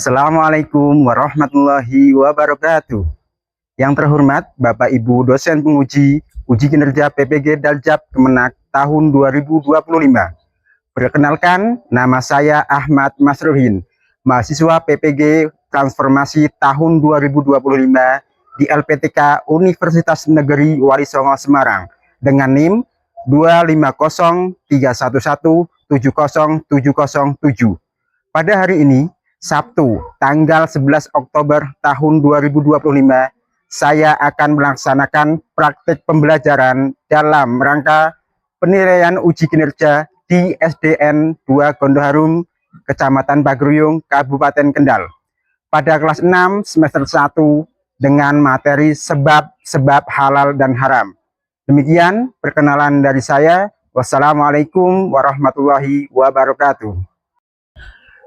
Assalamualaikum warahmatullahi wabarakatuh. Yang terhormat Bapak Ibu dosen penguji uji kinerja PPG Daljab Kemenak tahun 2025. Perkenalkan, nama saya Ahmad Masruhin, mahasiswa PPG Transformasi tahun 2025 di LPTK Universitas Negeri Wali Songo Semarang dengan NIM 25031170707. Pada hari ini, Sabtu, tanggal 11 Oktober tahun 2025, saya akan melaksanakan praktik pembelajaran dalam rangka penilaian uji kinerja di SDN 2 Gondoharum, Kecamatan Bagruyung, Kabupaten Kendal, pada kelas 6 semester 1 dengan materi sebab-sebab halal dan haram. Demikian perkenalan dari saya. Wassalamualaikum warahmatullahi wabarakatuh.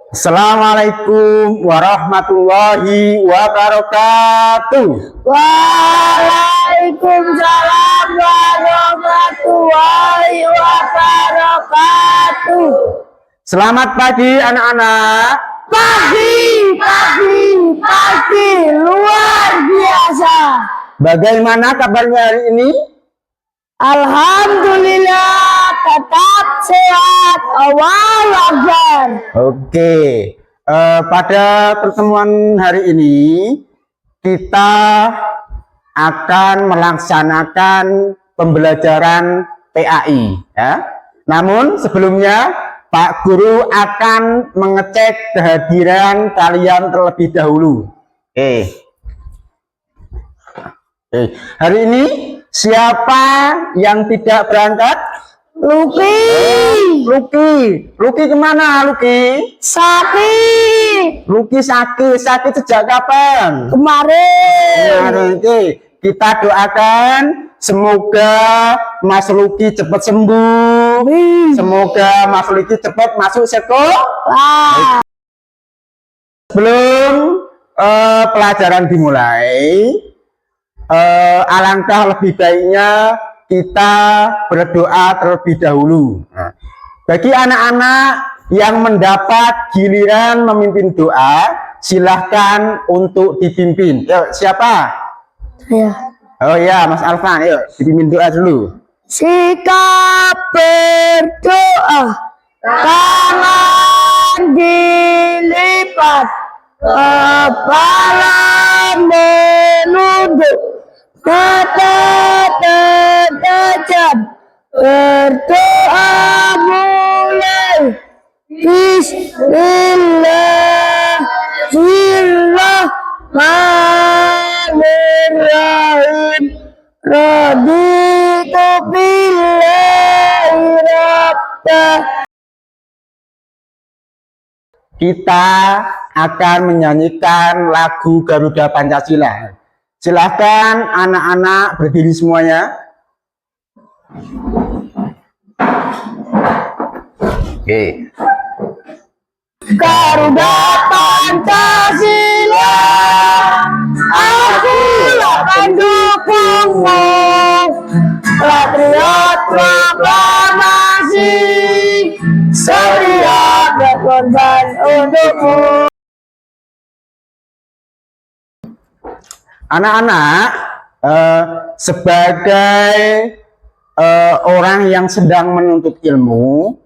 Assalamualaikum warahmatullahi wabarakatuh. Waalaikumsalam warahmatullahi wabarakatuh. Selamat pagi anak-anak. Pagi luar biasa. Bagaimana kabarnya hari ini? Alhamdulillah tetap sehat walafiat. Oke, pada pertemuan hari ini kita akan melaksanakan pembelajaran PAI ya. Namun sebelumnya Pak Guru akan mengecek kehadiran kalian terlebih dahulu. Hari ini siapa yang tidak berangkat? Luki kemana Luki? Sakit sejak kapan? kemarin. Kita doakan semoga Mas Luki cepat sembuh. Semoga Mas Luki cepat masuk sekolah. Sebelum pelajaran dimulai, alangkah lebih baiknya kita berdoa terlebih dahulu. Bagi anak-anak yang mendapat giliran memimpin doa, silahkan untuk dipimpin. Yuk, siapa? Ya. Oh ya, Mas Alvan, yuk dipimpin doa dulu. Sikap berdoa, tangan dilipat, kepala menunduk, mata tertajam, berdoa mulai. Bismillahirrahmanirrahim. Raditu billahi rabbah. Kita akan menyanyikan lagu Garuda Pancasila. Silahkan anak-anak berdiri semuanya. Oke. Garuda Pancasila, akulah pendukungmu, patriot proklamasi, setia berkorban untukmu. Anak-anak, sebagai orang yang sedang menuntut ilmu,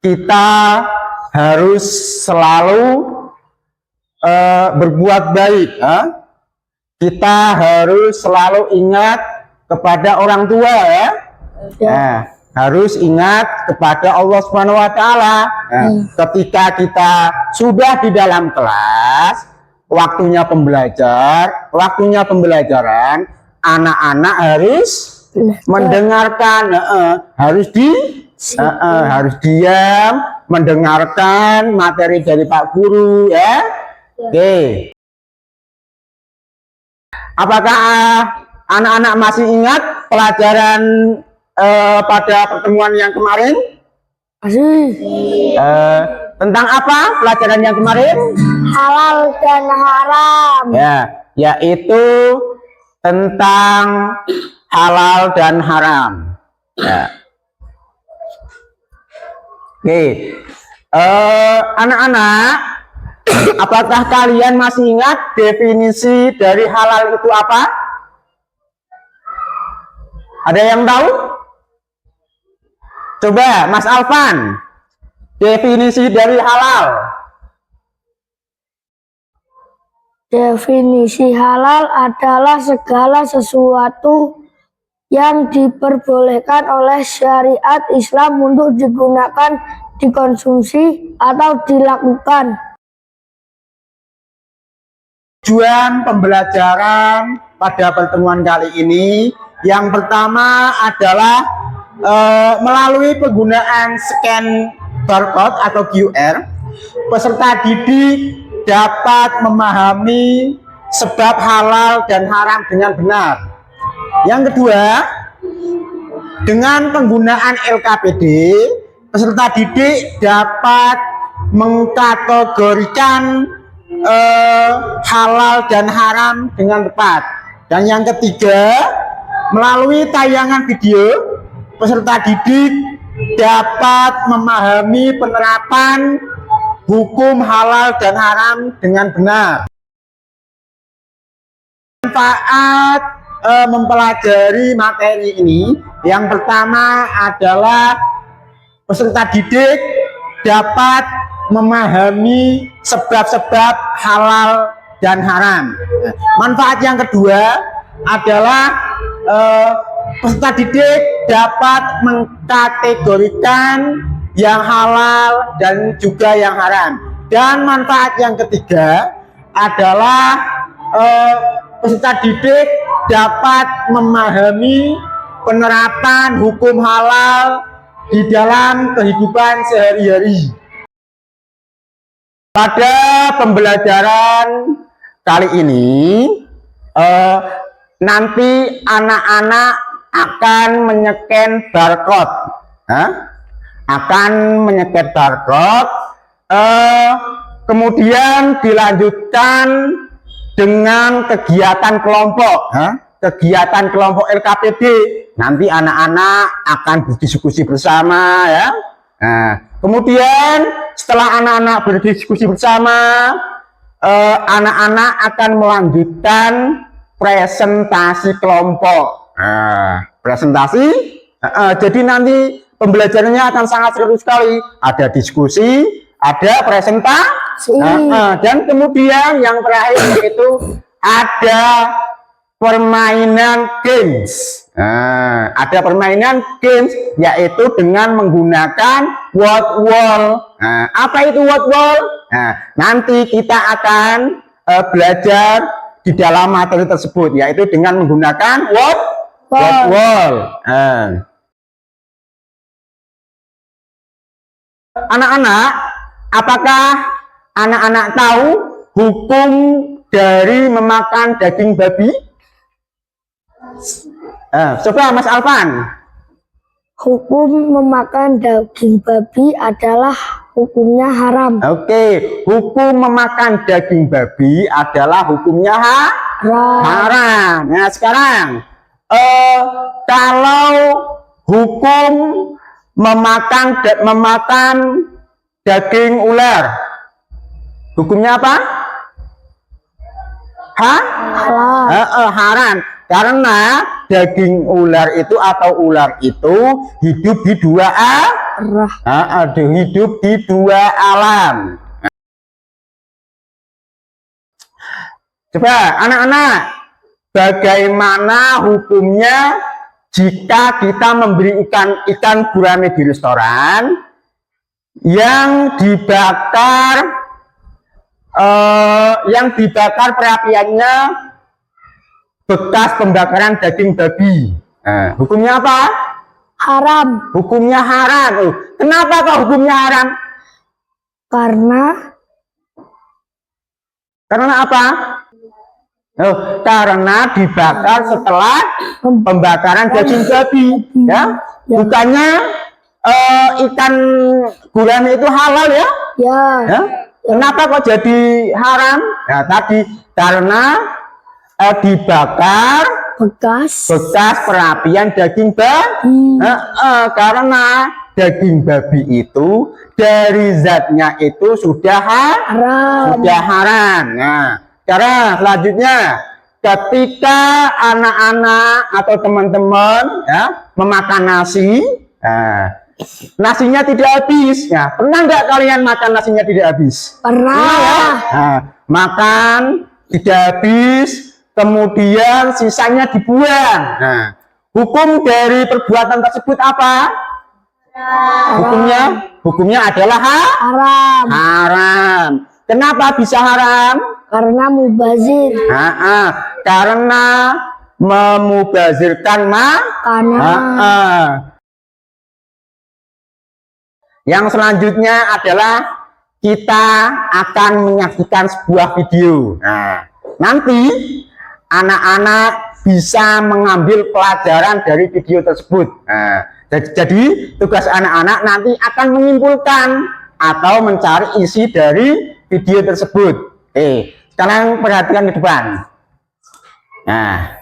kita harus selalu berbuat baik. Kita harus selalu ingat kepada orang tua ya. Nah, harus ingat kepada Allah Subhanahu wa Ta'ala. Ketika kita sudah di dalam kelas, waktunya pembelajaran, anak-anak harus mendengarkan, harus diam, mendengarkan materi dari Pak Guru ya. Oke. Apakah anak-anak masih ingat pelajaran pada pertemuan yang kemarin? Masih. Tentang apa pelajaran yang kemarin? Halal dan haram. Ya, yaitu tentang halal dan haram. Ya. Oke, anak-anak, Apakah kalian masih ingat definisi dari halal itu apa? Ada yang tahu? Coba Mas Alvan, definisi dari halal. Definisi halal adalah segala sesuatu yang diperbolehkan oleh syariat Islam untuk digunakan, dikonsumsi, atau dilakukan. Tujuan pembelajaran pada pertemuan kali ini yang pertama adalah melalui penggunaan scan barcode atau QR, peserta didik dapat memahami sebab halal dan haram dengan benar. Yang kedua, dengan penggunaan LKPD, peserta didik dapat mengkategorikan halal dan haram dengan tepat. Dan yang ketiga, melalui tayangan video, peserta didik dapat memahami penerapan hukum halal dan haram dengan benar. Manfaat mempelajari materi ini, yang pertama adalah peserta didik dapat memahami sebab-sebab halal dan haram. Manfaat yang kedua adalah peserta didik dapat mengkategorikan yang halal dan juga yang haram. Dan manfaat yang ketiga adalah peserta didik dapat memahami penerapan hukum halal di dalam kehidupan sehari-hari. Pada pembelajaran kali ini nanti anak-anak akan menyeken barcode, kemudian dilanjutkan dengan kegiatan kelompok, kegiatan kelompok LKPD. Nanti anak-anak akan berdiskusi bersama, ya. Nah, kemudian setelah anak-anak berdiskusi bersama, anak-anak akan melanjutkan presentasi kelompok. Presentasi, jadi nanti pembelajarannya akan sangat seru sekali. Ada diskusi, ada presentasi, dan kemudian yang terakhir yaitu ada permainan games. Ada permainan games yaitu dengan menggunakan word wall. Apa itu word wall? Nanti kita akan belajar di dalam materi tersebut, yaitu dengan menggunakan word wall. Anak-anak, apakah anak-anak tahu hukum dari memakan daging babi? Coba Mas Alvan. Hukum memakan daging babi adalah hukumnya haram. Oke, hukum memakan daging babi adalah hukumnya haram. Nah, sekarang kalau hukum memakan daging ular, hukumnya apa? Haram. Karena daging ular itu atau ular itu hidup di dua hidup di dua alam. Coba anak-anak, bagaimana hukumnya jika kita memberi ikan gurame di restoran yang dibakar perapiannya bekas pembakaran daging babi? Hukumnya apa? Haram. Hukumnya haram. Kenapa kok hukumnya haram? Karena apa? Karena dibakar setelah pembakaran daging babi, ya. Bukannya ikan gurame itu halal, ya? Ya. Kenapa kok jadi haram? Ya, tadi karena dibakar bekas perapian daging babi. Karena daging babi itu dari zatnya itu sudah haram. Nah, cara selanjutnya, ketika anak-anak atau teman-teman ya memakan nasi, nasinya tidak habis. Ya, pernah nggak kalian makan nasinya tidak habis? Pernah. Ya? Nah, makan tidak habis, kemudian sisanya dibuang. Nah, hukum dari perbuatan tersebut apa? Hukumnya adalah Haram. haram. Kenapa bisa haram? Karena mubazir. Karena memubazirkan Makanan. Yang selanjutnya adalah kita akan menyaksikan sebuah video. Nah, nanti anak-anak bisa mengambil pelajaran dari video tersebut. Nah, jadi tugas anak-anak nanti akan menyimpulkan atau mencari isi dari video tersebut. Sekarang perhatikan ke depan. Nah,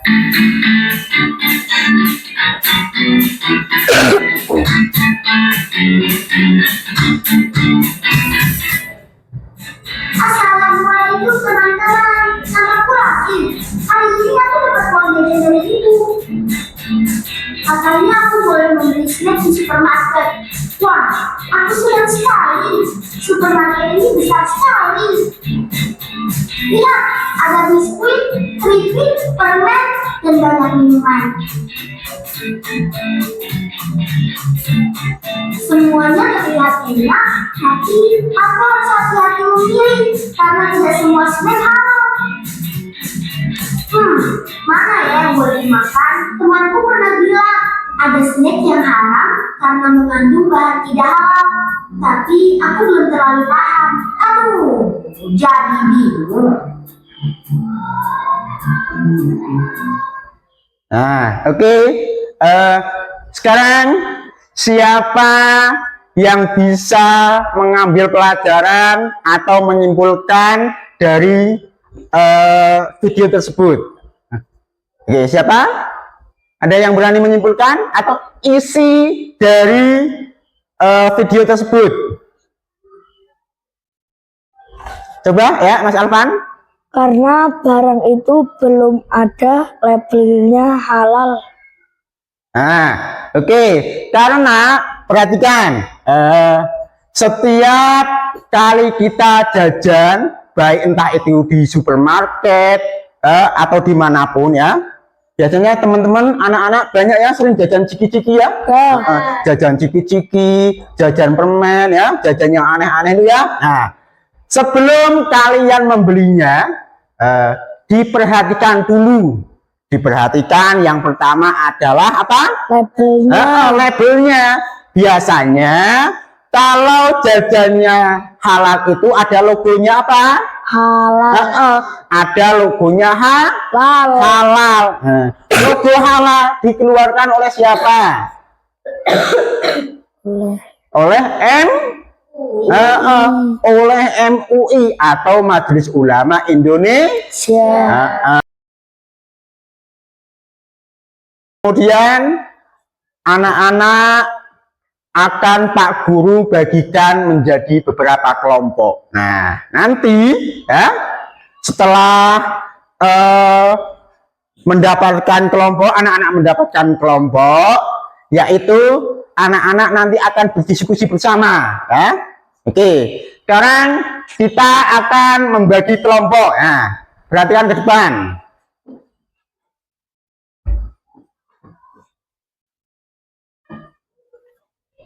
Assalamualaikum teman-teman, namaku Rafi. Hari ini aku dapat uang jajan dari itu. Katanya aku boleh membeli snack di supermarket. Wah, aku senang sekali. Supermarket ini besar sekali. Lihat, ada biskuit, keripik, permen, dan banyak minuman. Semuanya terlihat enak, tapi aku harus hati-hati memilih karena tidak semua snack halal. Mana ya yang boleh dimakan? Temanku pernah bilang ada snack yang haram karena mengandung bahan tidak halal. Tapi aku belum terlalu paham. Aduh, jadi bingung. Nah, oke. Sekarang siapa yang bisa mengambil pelajaran atau menyimpulkan dari video tersebut? Oke, siapa? Ada yang berani menyimpulkan atau isi dari video tersebut? Coba ya, Mas Alvan. Karena barang itu belum ada labelnya halal. Nah, oke. Karena perhatikan, setiap kali kita jajan, baik entah itu di supermarket atau dimanapun ya, biasanya teman-teman anak-anak banyak ya sering jajan ciki-ciki ya, jajan ciki-ciki, jajan permen ya, jajan yang aneh-aneh itu ya. Nah, sebelum kalian membelinya, diperhatikan dulu. Diperhatikan yang pertama adalah apa? Labelnya. Labelnya. Biasanya kalau jajannya halal itu ada logonya apa? Halal. Ada logonya Halal. halal. Logo halal dikeluarkan oleh siapa? Oleh oleh MUI atau Majelis Ulama Indonesia. Kemudian anak-anak akan Pak Guru bagikan menjadi beberapa kelompok. Nah, nanti ya setelah mendapatkan kelompok, anak-anak mendapatkan kelompok, yaitu anak-anak nanti akan berdiskusi bersama ya. Oke, sekarang kita akan membagi kelompok. Nah, perhatikan ke depan.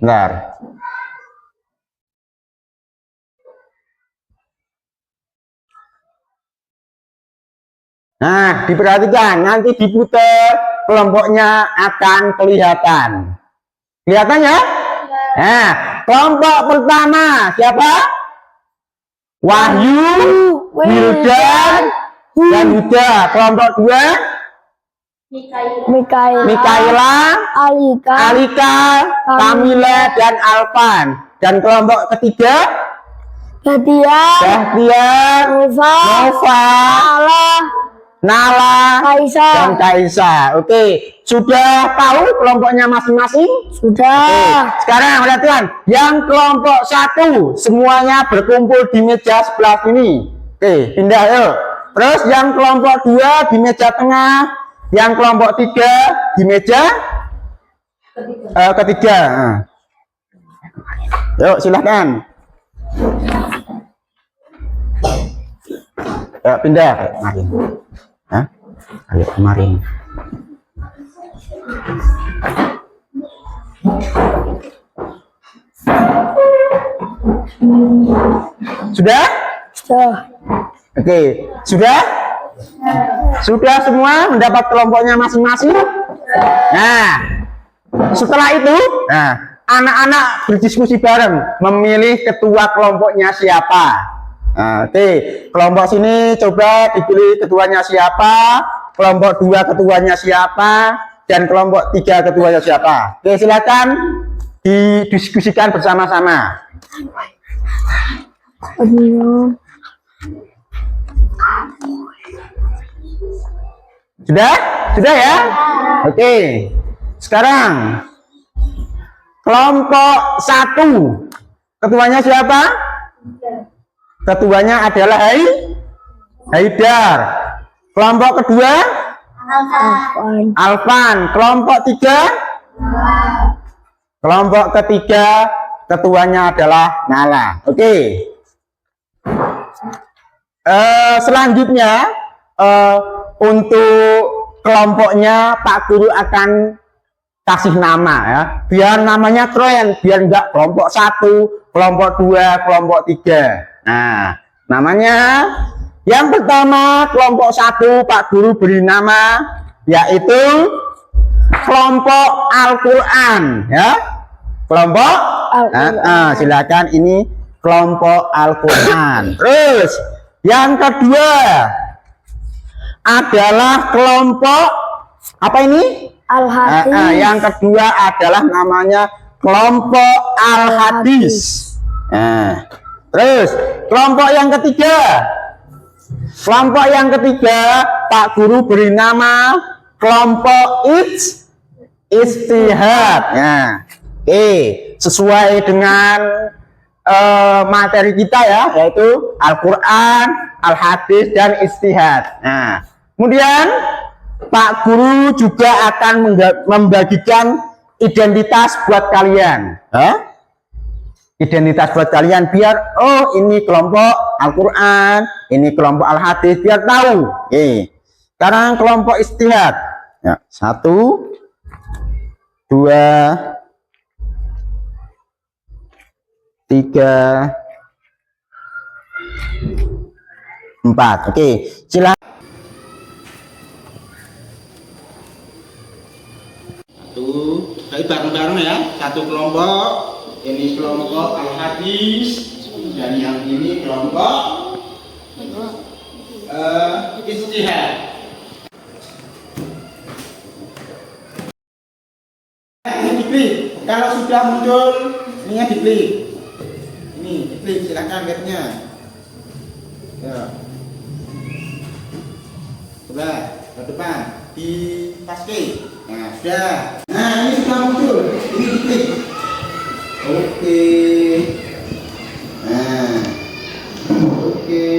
Bentar. Nah, diperhatikan, nanti diputar, kelompoknya akan kelihatan. Kelihatan ya? Nah, kelompok pertama siapa? Wahyu, Wildan, dan Huda. Kelompok dua? Mikaela, Alika, Kamila, dan Alvan. Dan kelompok ketiga? Bahtiar, Nova, Nala, Kaisa. dan Kaisa. Oke, sudah tahu kelompoknya masing-masing? Sudah. Sekarang perhatian, yang kelompok 1 semuanya berkumpul di meja sebelah sini. Oke, pindah yuk. Terus yang kelompok 2 di meja tengah, yang kelompok 3 di meja ketiga. Nah. Yuk, silahkan. Yuk, pindah kayak kemarin. Hah? Kayak kemarin. Sudah? Sudah. Oke, sudah? Sudah semua mendapat kelompoknya masing-masing? Nah, setelah itu, anak-anak berdiskusi bareng memilih ketua kelompoknya siapa. Nah, oke, kelompok sini coba dipilih ketuanya siapa, kelompok 2 ketuanya siapa, dan kelompok 3 ketuanya siapa. Oke, silakan didiskusikan bersama-sama. Sudah? Sudah ya? Oke. Sekarang kelompok 1 ketuanya siapa? Ketuanya adalah Haidar. Kelompok kedua Alfan. Kelompok 3 kelompok ketiga ketuanya adalah Nala. Oke. Selanjutnya untuk kelompoknya Pak Guru akan kasih nama ya, biar namanya keren, biar enggak kelompok 1, kelompok 2, kelompok 3. Nah, namanya yang pertama kelompok 1 Pak Guru beri nama yaitu kelompok Al-Quran ya, kelompok silakan, ini kelompok Al-Quran. Terus yang kedua adalah kelompok apa ini? Al-Hadis. Yang kedua adalah namanya kelompok Al-Hadis. Terus kelompok yang ketiga, Pak Guru beri nama kelompok Ijtihad. Oke, sesuai dengan materi kita ya, yaitu Al-Quran, Al-Hadis, dan Ijtihad. Nah, kemudian Pak Guru juga akan membagikan identitas buat kalian. Identitas buat kalian biar, oh ini kelompok Al-Quran, ini kelompok Al-Hadis, biar tahu. Oke. Sekarang kelompok Ijtihad. Ya, 1, 2, 3, 4. Oke, silakan. Baik, bareng-bareng ya. Satu kelompok, ini kelompok Al-Hadis, dan yang ini kelompok Ijtihad. Ini diklik. Kalau sudah muncul, ini diklik. Ini diklik, silakan lihatnya. Ya. Coba ke depan, di paske. Nah, sudah. Nah, ini sudah muncul. Ini diklik. Oke. Nah. Oke.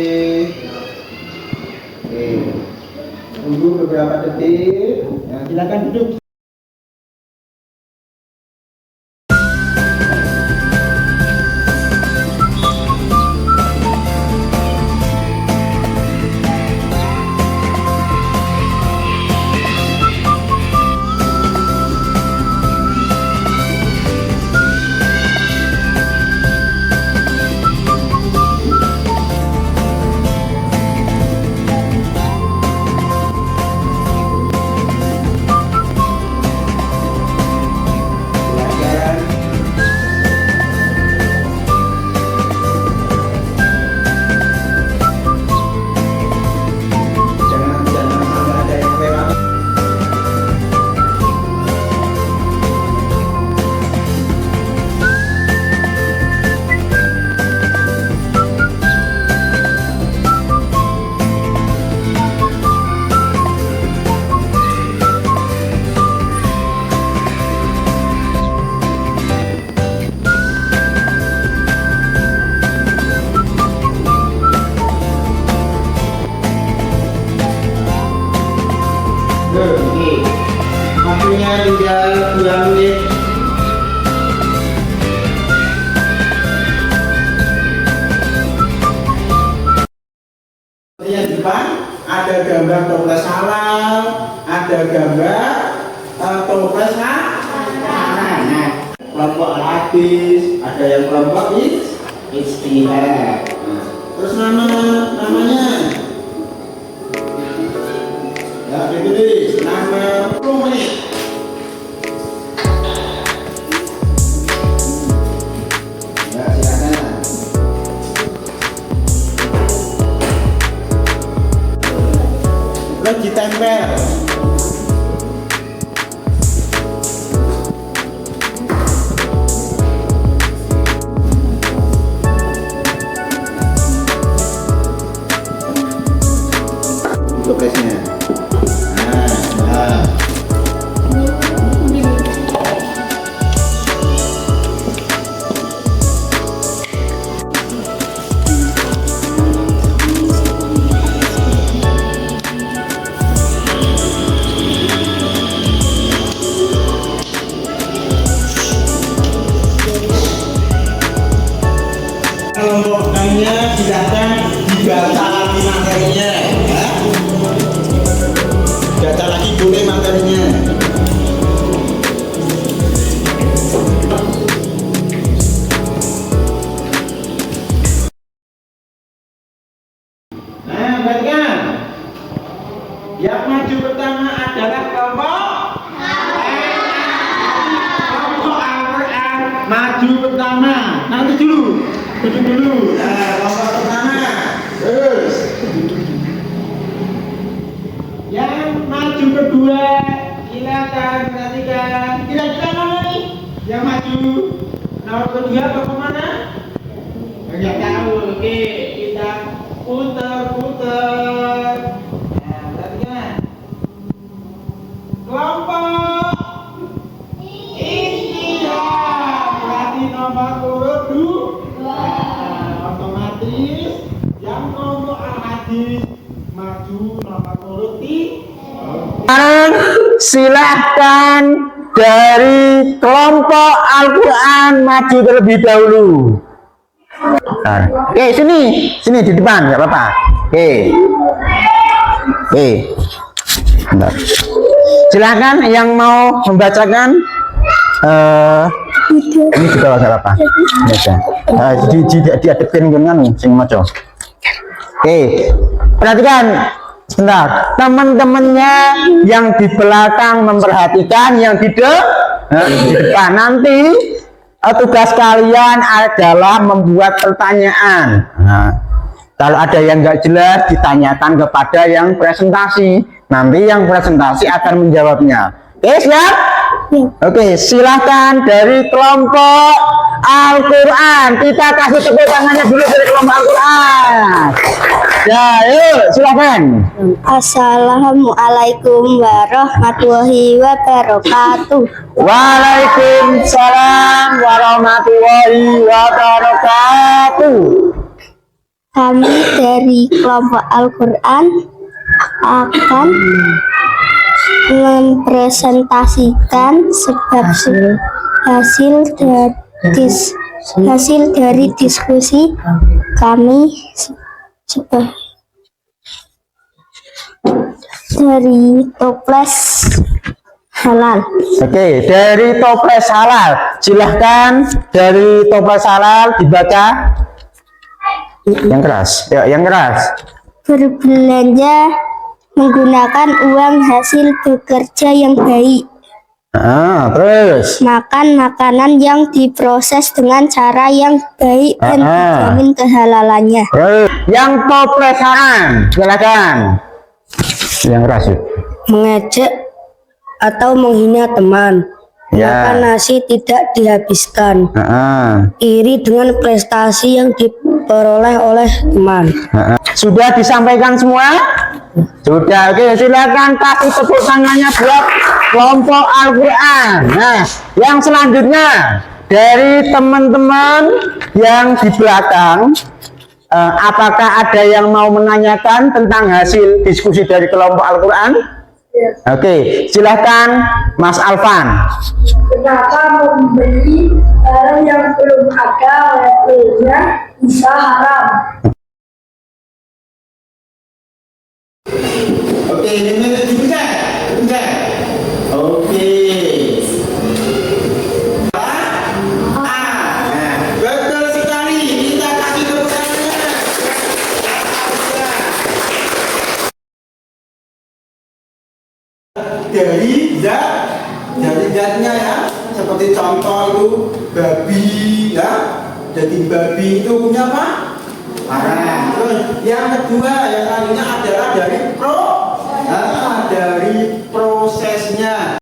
Oke. Tunggu beberapa detik. Nah, silakan duduk. kelompok hadis, ada yang kelompok ijtihad. Nah, terus namanya ya ditulis nama 10 menit. Ya silakan. Terus ditempel. Tugasnya. Nah. Kelompoknya silahkan dibaca lagi materinya, ya. Baca lagi boleh materinya. Nah, perhatikan. Yang maju pertama adalah kelompok Al-Quran. Maju pertama. Nanti dulu. Duduk dulu. Nah, kelompok pertama. Terus. Yang maju kedua, silakan perhatikan. Kira-kira mana nih? Yang maju nomor kedua ke mana? Nggak tahu. Oke, kita putar. Nah, perhatikan. Kelompok ijtihad. Berarti nomor urut 2. Otomatis yang kelompok al-hadis maju nomor urut 3. Silahkan dari kelompok Al-Quran maju terlebih dahulu. Nah, oke, sini di depan, nggak apa-apa. Oke, bentar. Silahkan yang mau membacakan. Ini juga nggak apa-apa. Diadepin dengan sing maco. Oke, perhatikan. Sebentar, teman-temannya yang di belakang memperhatikan, yang di depan. Nanti tugas kalian adalah membuat pertanyaan. Nah, kalau ada yang nggak jelas ditanyakan kepada yang presentasi. Nanti yang presentasi akan menjawabnya. Oke, siap? Oke, silahkan dari kelompok Al-Quran. Kita kasih tepuk tangannya dulu dari kelompok Al-Quran. Ya, yuk, silahkan. Assalamualaikum warahmatullahi wabarakatuh. Waalaikumsalam warahmatullahi wabarakatuh. Kami dari kelompok Al-Quran akan mempresentasikan hasil dari diskusi kami dari toples halal. Oke, dari toples halal. Silahkan dari toples halal dibaca. Yang keras, ya, yang keras. Berbelanja menggunakan uang hasil bekerja yang baik. Terus Makan makanan yang diproses dengan cara yang baik dan dijamin kehalalannya. yang toples haram, silakan. Yang keras, yuk. Mengejek atau menghina teman. Ya. Makan nasi tidak dihabiskan. Iri dengan prestasi yang diperoleh oleh teman. Sudah disampaikan semua? Sudah. Oke, silakan kasih tepuk tangannya buat kelompok Al-Quran. Nah, yang selanjutnya dari teman-teman yang di belakang, apakah ada yang mau menanyakan tentang hasil diskusi dari kelompok Al-Quran? Oke, silakan Mas Alvan. Kenapa membeli barang yang belum ada labelnya bisa haram? Oke, ini dibuka. Oke. lainnya ya, seperti contoh itu babi ya, daging babi itu punya apa? Parang. Terus yang kedua yang selanjutnya adalah dari prosesnya.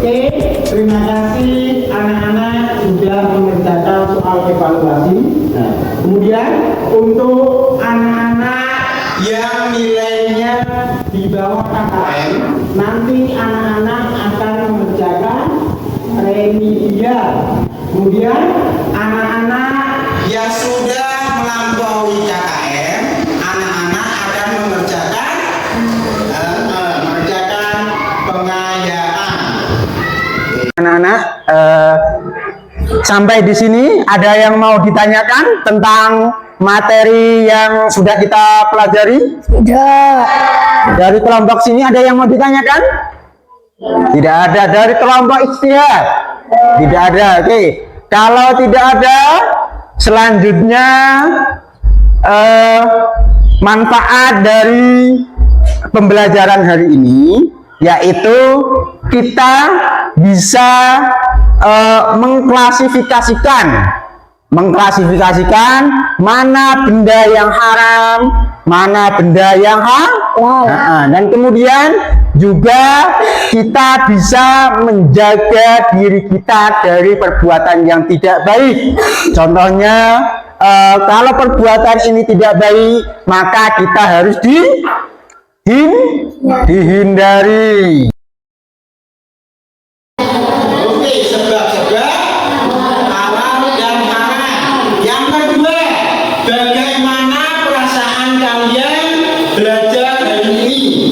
Oke, terima kasih anak-anak sudah mengerjakan soal evaluasi. Nah, kemudian untuk anak-anak yang nilainya di bawah KKM, nanti anak-anak akan mengerjakan remedial. Kemudian anak-anak yang sudah melampaui KKM, anak-anak akan mengerjakan pengayaan. Anak-anak, sampai di sini ada yang mau ditanyakan tentang materi yang sudah kita pelajari? Sudah. Dari kelompok sini ada yang mau ditanyakan? Tidak ada. Dari kelompok ijtihad? Tidak ada. Oke, kalau tidak ada, selanjutnya manfaat dari pembelajaran hari ini yaitu kita bisa mengklasifikasikan mana benda yang haram, mana benda yang halal. Dan kemudian juga kita bisa menjaga diri kita dari perbuatan yang tidak baik. Contohnya, kalau perbuatan ini tidak baik, maka kita harus dihindari. Oke, sebab-sebab halal dan haram. Yang kedua, bagaimana perasaan kalian belajar hari ini?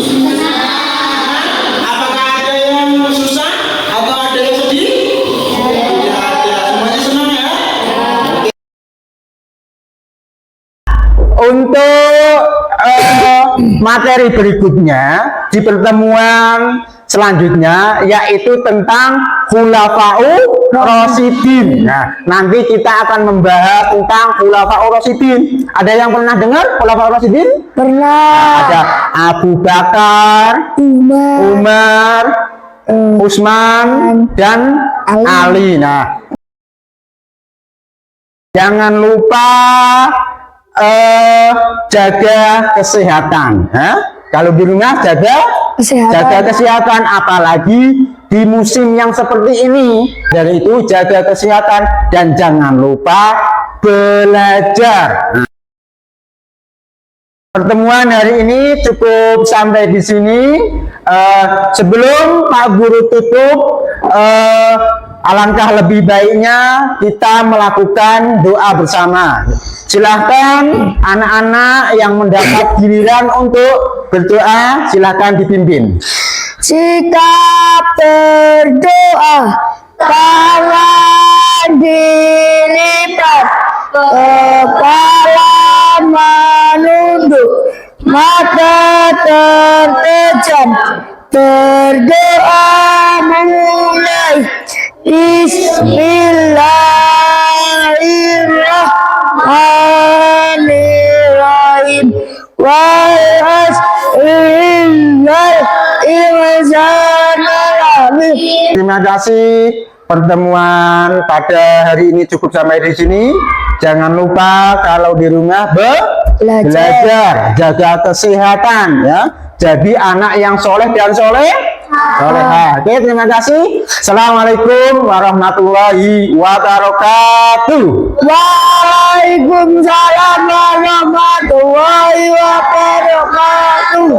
Apakah ada yang susah atau ada yang sedih? Tidak ada, semuanya senang ya? Untuk materi berikutnya di pertemuan selanjutnya yaitu tentang khulafaur rasyidin. Nah, nanti kita akan membahas tentang khulafaur rasyidin. Ada yang pernah dengar khulafaur rasyidin? Pernah. Ada Abu Bakar, Umar, Utsman, dan Ali. Nah, jangan lupa jaga kesehatan. Kalau di rumah jaga kesehatan, apalagi di musim yang seperti ini. Dari itu jaga kesehatan dan jangan lupa belajar. Pertemuan hari ini cukup sampai di sini. Sebelum Pak Guru tutup, alangkah lebih baiknya kita melakukan doa bersama. Silahkan anak-anak yang mendapat giliran untuk berdoa, silahkan dipimpin. Sikap berdoa, tangan dilipat, kepala menunduk, mata terpejam, berdoa mulai. Bismillahirrahmanirrahim. Terima kasih. Pertemuan pada hari ini cukup sampai di sini. Jangan lupa kalau di rumah belajar, jaga kesehatan ya. Jadi anak yang soleh dan soleha. Oke, terima kasih. Assalamualaikum warahmatullahi wabarakatuh. Waalaikumsalam warahmatullahi wabarakatuh.